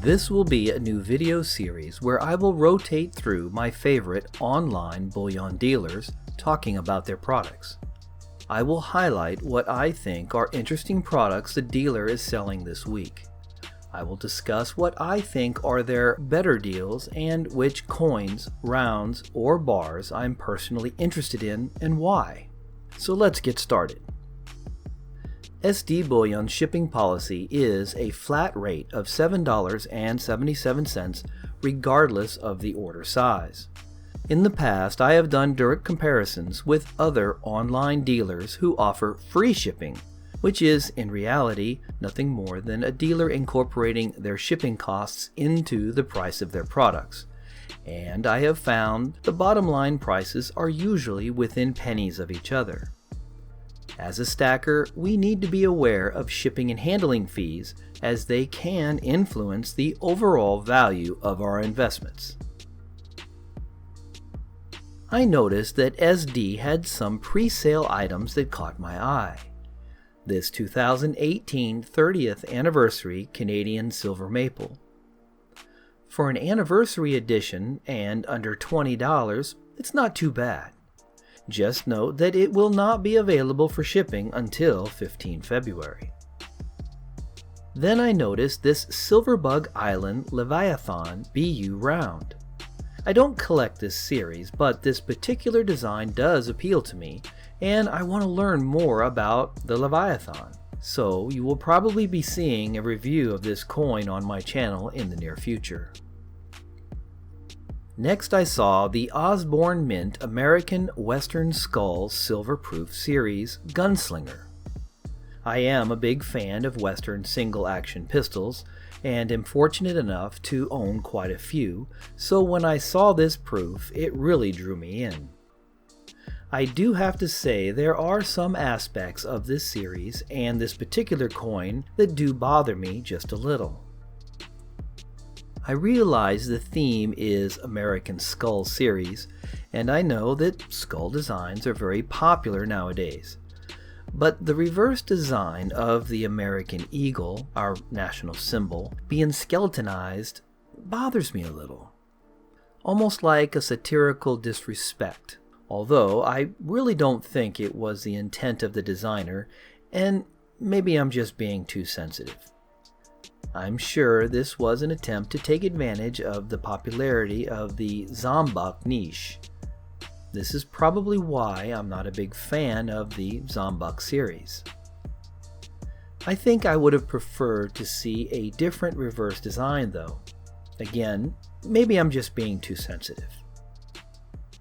This will be a new video series where I will rotate through my favorite online bullion dealers talking about their products. I will highlight what I think are interesting products the dealer is selling this week. I will discuss what I think are their better deals and which coins, rounds, or bars I'm personally interested in and why. So let's get started. SD Bullion's shipping policy is a flat rate of $7.77 regardless of the order size. In the past, I have done direct comparisons with other online dealers who offer free shipping, which is, in reality, nothing more than a dealer incorporating their shipping costs into the price of their products. And I have found the bottom line prices are usually within pennies of each other. As a stacker, we need to be aware of shipping and handling fees as they can influence the overall value of our investments. I noticed that SD had some pre-sale items that caught my eye. This 2018 30th anniversary Canadian Silver Maple. For an anniversary edition and under $20, it's not too bad. Just note that it will not be available for shipping until 15 February. Then I noticed this Silverbug Island Leviathan BU round. I don't collect this series, but this particular design does appeal to me, and I want to learn more about the Leviathan. So you will probably be seeing a review of this coin on my channel in the near future. Next I saw the Osborne Mint American Western Skull Silver Proof Series Gunslinger. I am a big fan of Western single-action pistols, and am fortunate enough to own quite a few, so when I saw this proof, it really drew me in. I do have to say there are some aspects of this series and this particular coin that do bother me just a little. I realize the theme is American Skull series, and I know that skull designs are very popular nowadays. But the reverse design of the American eagle, our national symbol, being skeletonized bothers me a little. Almost like a satirical disrespect, although I really don't think it was the intent of the designer, and maybe I'm just being too sensitive. I'm sure this was an attempt to take advantage of the popularity of the Zambuk niche. This is probably why I'm not a big fan of the Zambuk series. I think I would have preferred to see a different reverse design though. Again, maybe I'm just being too sensitive.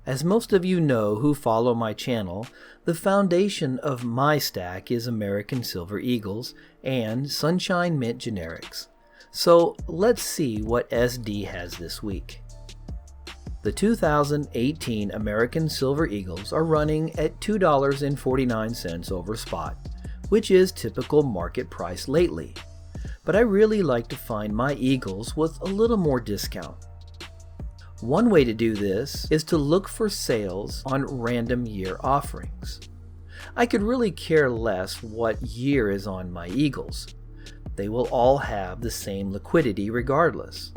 As most of you know who follow my channel, the foundation of my stack is American Silver Eagles and Sunshine Mint generics. So let's see what SD has this week. The 2018 American Silver Eagles are running at $2.49 over spot, which is typical market price lately. But I really like to find my Eagles with a little more discount. One way to do this is to look for sales on random year offerings. I could really care less what year is on my Eagles. They will all have the same liquidity regardless.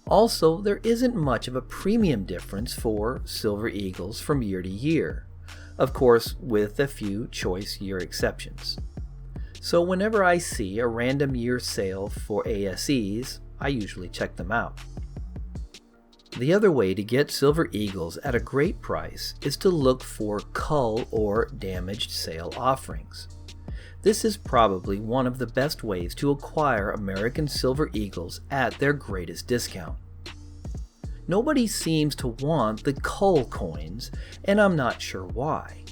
Also, there isn't much of a premium difference for Silver Eagles from year to year, of course with a few choice year exceptions. So whenever I see a random year sale for ASEs, I usually check them out. The other way to get Silver Eagles at a great price is to look for cull or damaged sale offerings. This is probably one of the best ways to acquire American Silver Eagles at their greatest discount. Nobody seems to want the cull coins, and I'm not sure why.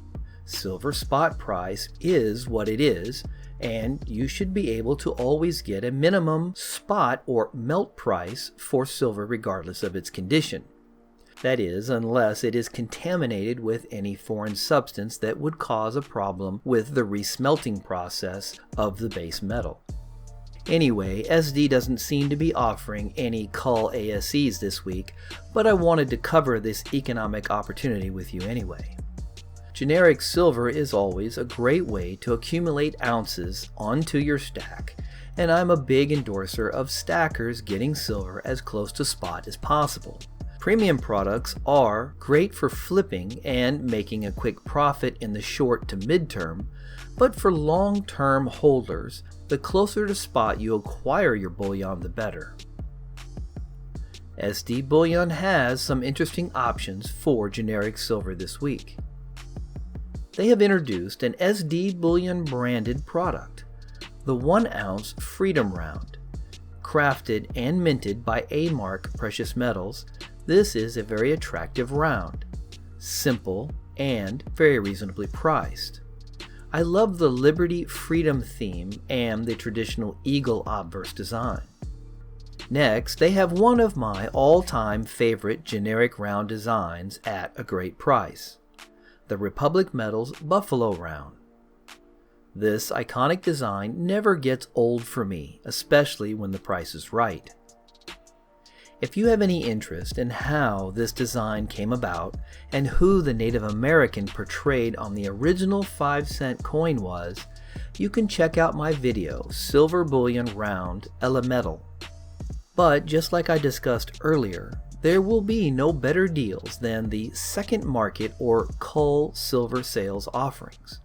Silver spot price is what it is, and you should be able to always get a minimum spot or melt price for silver regardless of its condition. That is, unless it is contaminated with any foreign substance that would cause a problem with the resmelting process of the base metal. Anyway, SD doesn't seem to be offering any cull ASEs this week, but I wanted to cover this economic opportunity with you anyway. Generic silver is always a great way to accumulate ounces onto your stack, and I'm a big endorser of stackers getting silver as close to spot as possible. Premium products are great for flipping and making a quick profit in the short to mid-term, but for long-term holders, the closer to spot you acquire your bullion, the better. SD Bullion has some interesting options for generic silver this week. They have introduced an SD Bullion branded product, the 1 ounce Freedom Round. Crafted and minted by A-Mark Precious Metals, this is a very attractive round, simple, and very reasonably priced. I love the Liberty Freedom theme and the traditional eagle obverse design. Next, they have one of my all-time favorite generic round designs at a great price, the Republic Metals Buffalo Round. This iconic design never gets old for me, especially when the price is right. If you have any interest in how this design came about and who the Native American portrayed on the original 5-cent coin was, you can check out my video, Silver Bullion Round Elemental. But just like I discussed earlier, there will be no better deals than the second market or cull silver sales offerings.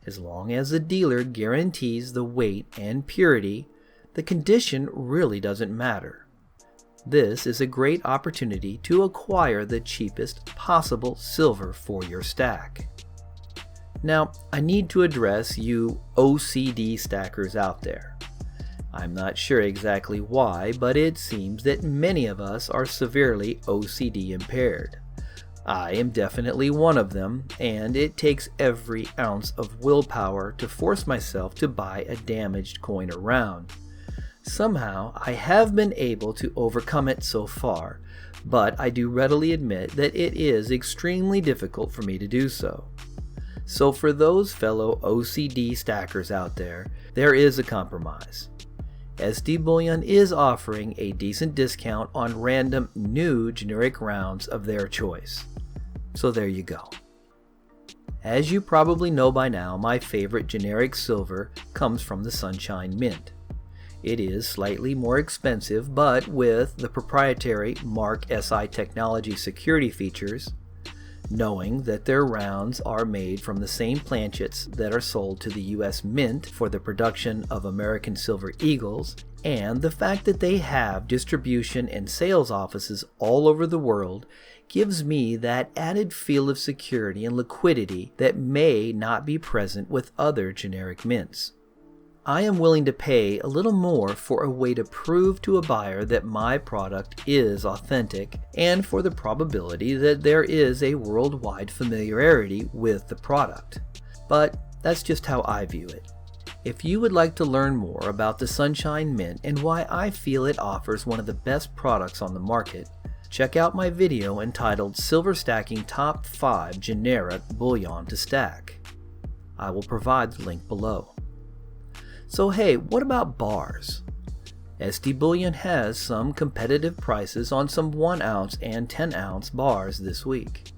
As long as the dealer guarantees the weight and purity, the condition really doesn't matter. This is a great opportunity to acquire the cheapest possible silver for your stack. Now, I need to address you OCD stackers out there. I'm not sure exactly why, but it seems that many of us are severely OCD impaired. I am definitely one of them, and it takes every ounce of willpower to force myself to buy a damaged coin or round. Somehow, I have been able to overcome it so far, but I do readily admit that it is extremely difficult for me to do so. So for those fellow OCD stackers out there is a compromise. SD Bullion is offering a decent discount on random new generic rounds of their choice. So there you go. As you probably know by now, my favorite generic silver comes from the Sunshine Mint. It is slightly more expensive, but with the proprietary Mark SI technology security features, knowing that their rounds are made from the same planchets that are sold to the US Mint for the production of American Silver Eagles, and the fact that they have distribution and sales offices all over the world gives me that added feel of security and liquidity that may not be present with other generic mints. I am willing to pay a little more for a way to prove to a buyer that my product is authentic and for the probability that there is a worldwide familiarity with the product. But that's just how I view it. If you would like to learn more about the Sunshine Mint and why I feel it offers one of the best products on the market, check out my video entitled Silver Stacking Top 5 Generic Bullion to Stack. I will provide the link below. So hey, what about bars? SD Bullion has some competitive prices on some 1 ounce and 10 ounce bars this week.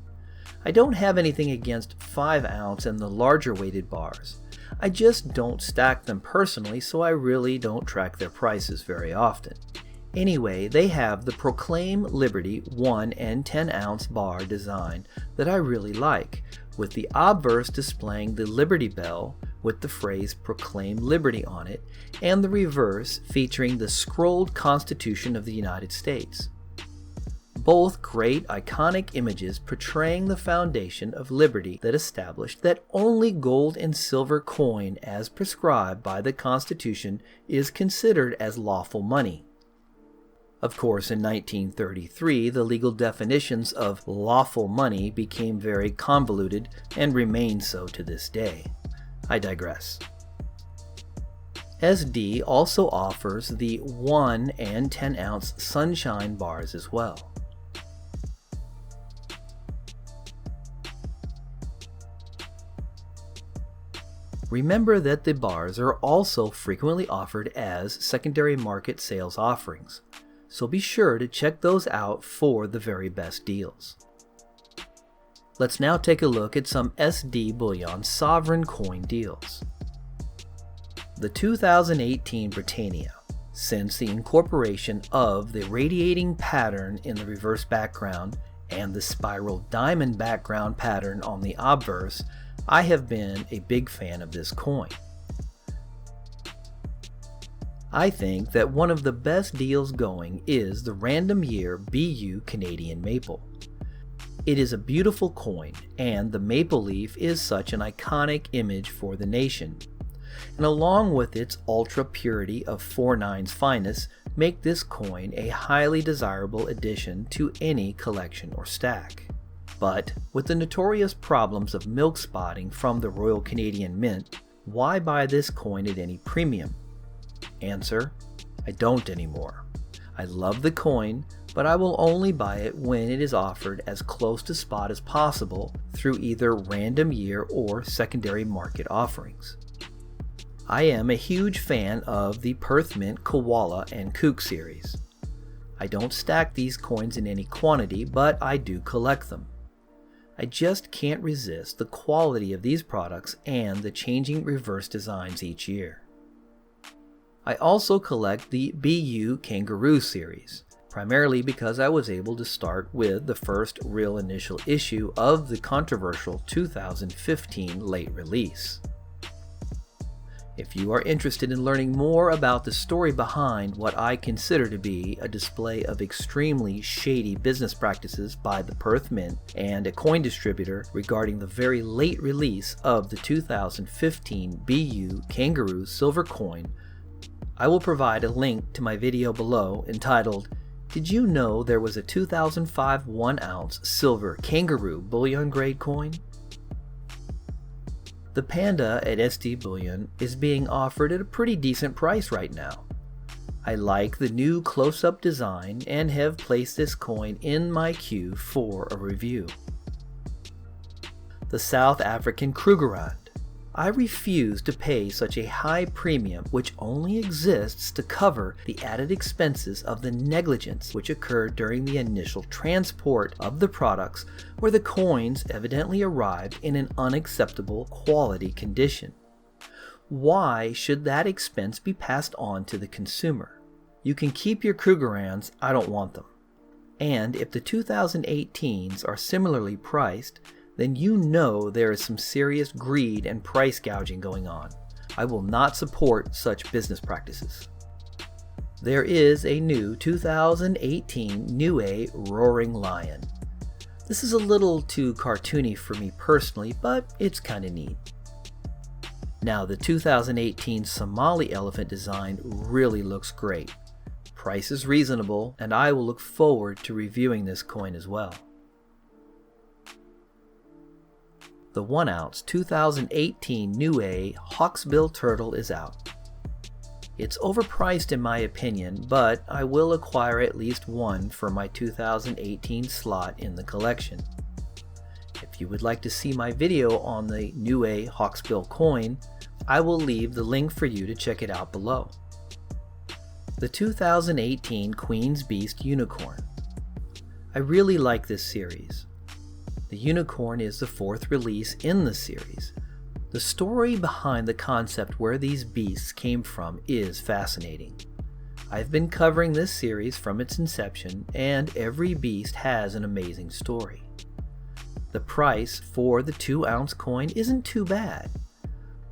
I don't have anything against 5 ounce and the larger weighted bars. I just don't stack them personally, so I really don't track their prices very often. Anyway, they have the Proclaim Liberty 1 and 10 ounce bar design that I really like, with the obverse displaying the Liberty Bell with the phrase Proclaim Liberty on it, and the reverse featuring the scrolled Constitution of the United States. Both great iconic images portraying the foundation of liberty that established that only gold and silver coin as prescribed by the Constitution is considered as lawful money. Of course, in 1933, the legal definitions of lawful money became very convoluted and remain so to this day. I digress. SD also offers the 1 and 10 ounce Sunshine bars as well. Remember that the bars are also frequently offered as secondary market sales offerings, so be sure to check those out for the very best deals. Let's now take a look at some SD Bullion sovereign coin deals. The 2018 Britannia. Since the incorporation of the radiating pattern in the reverse background and the spiral diamond background pattern on the obverse, I have been a big fan of this coin. I think that one of the best deals going is the Random Year BU Canadian Maple. It is a beautiful coin, and the maple leaf is such an iconic image for the nation. And along with its ultra purity of 4/9's finest, make this coin a highly desirable addition to any collection or stack. But with the notorious problems of milk spotting from the Royal Canadian Mint, why buy this coin at any premium? Answer: I don't anymore. I love the coin, but I will only buy it when it is offered as close to spot as possible through either random year or secondary market offerings. I am a huge fan of the Perth Mint Koala and Kook series. I don't stack these coins in any quantity, but I do collect them. I just can't resist the quality of these products and the changing reverse designs each year. I also collect the BU Kangaroo series, primarily because I was able to start with the first real initial issue of the controversial 2015 late release. If you are interested in learning more about the story behind what I consider to be a display of extremely shady business practices by the Perth Mint and a coin distributor regarding the very late release of the 2015 BU Kangaroo silver coin, I will provide a link to my video below entitled, "Did you know there was a 2005 1-ounce silver Kangaroo bullion grade coin?" The Panda at SD Bullion is being offered at a pretty decent price right now. I like the new close-up design and have placed this coin in my queue for a review. The South African Krugerrand. I refuse to pay such a high premium which only exists to cover the added expenses of the negligence which occurred during the initial transport of the products, where the coins evidently arrived in an unacceptable quality condition. Why should that expense be passed on to the consumer? You can keep your Krugerrands, I don't want them. And if the 2018s are similarly priced, then you know there is some serious greed and price gouging going on. I will not support such business practices. There is a new 2018 Niue Roaring Lion. This is a little too cartoony for me personally, but it's kinda neat. Now the 2018 Somali elephant design really looks great. Price is reasonable, and I will look forward to reviewing this coin as well. The 1-ounce 2018 Niue Hawksbill turtle is out. It's overpriced in my opinion, but I will acquire at least one for my 2018 slot in the collection. If you would like to see my video on the Niue Hawksbill coin, I will leave the link for you to check it out below. The 2018 Queen's Beast Unicorn. I really like this series. The unicorn is the 4th release in the series. The story behind the concept where these beasts came from is fascinating. I've been covering this series from its inception, and every beast has an amazing story. The price for the 2-ounce coin isn't too bad.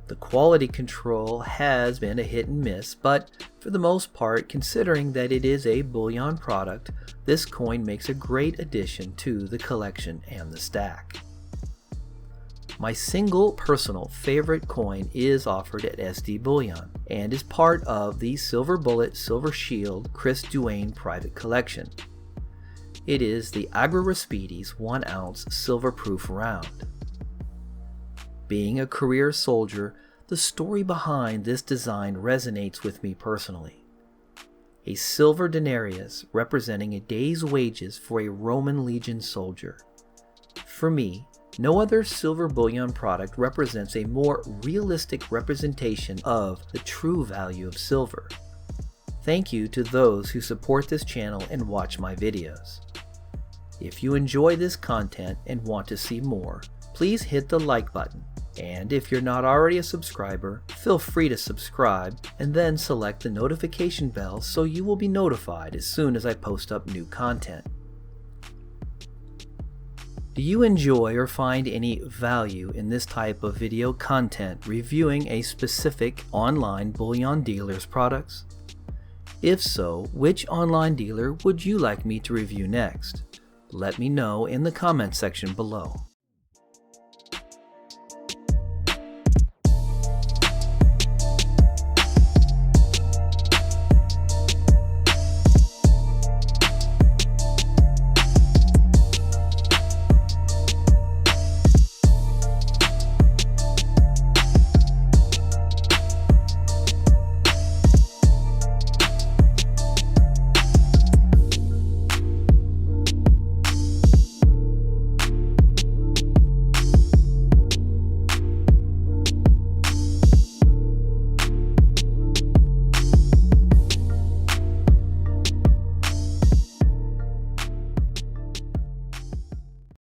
The quality control has been a hit and miss, but for the most part, considering that it is a bullion product, this coin makes a great addition to the collection and the stack. My single personal favorite coin is offered at SD Bullion and is part of the Silver Bullet Silver Shield Chris Duane private collection. It is the Agrorespides 1-ounce silver proof round. Being a career soldier, the story behind this design resonates with me personally. A silver denarius representing a day's wages for a Roman legion soldier. For me, no other silver bullion product represents a more realistic representation of the true value of silver. Thank you to those who support this channel and watch my videos. If you enjoy this content and want to see more, please hit the like button. And if you're not already a subscriber, feel free to subscribe and then select the notification bell so you will be notified as soon as I post up new content. Do you enjoy or find any value in this type of video content reviewing a specific online bullion dealer's products? If so, which online dealer would you like me to review next? Let me know in the comment section below.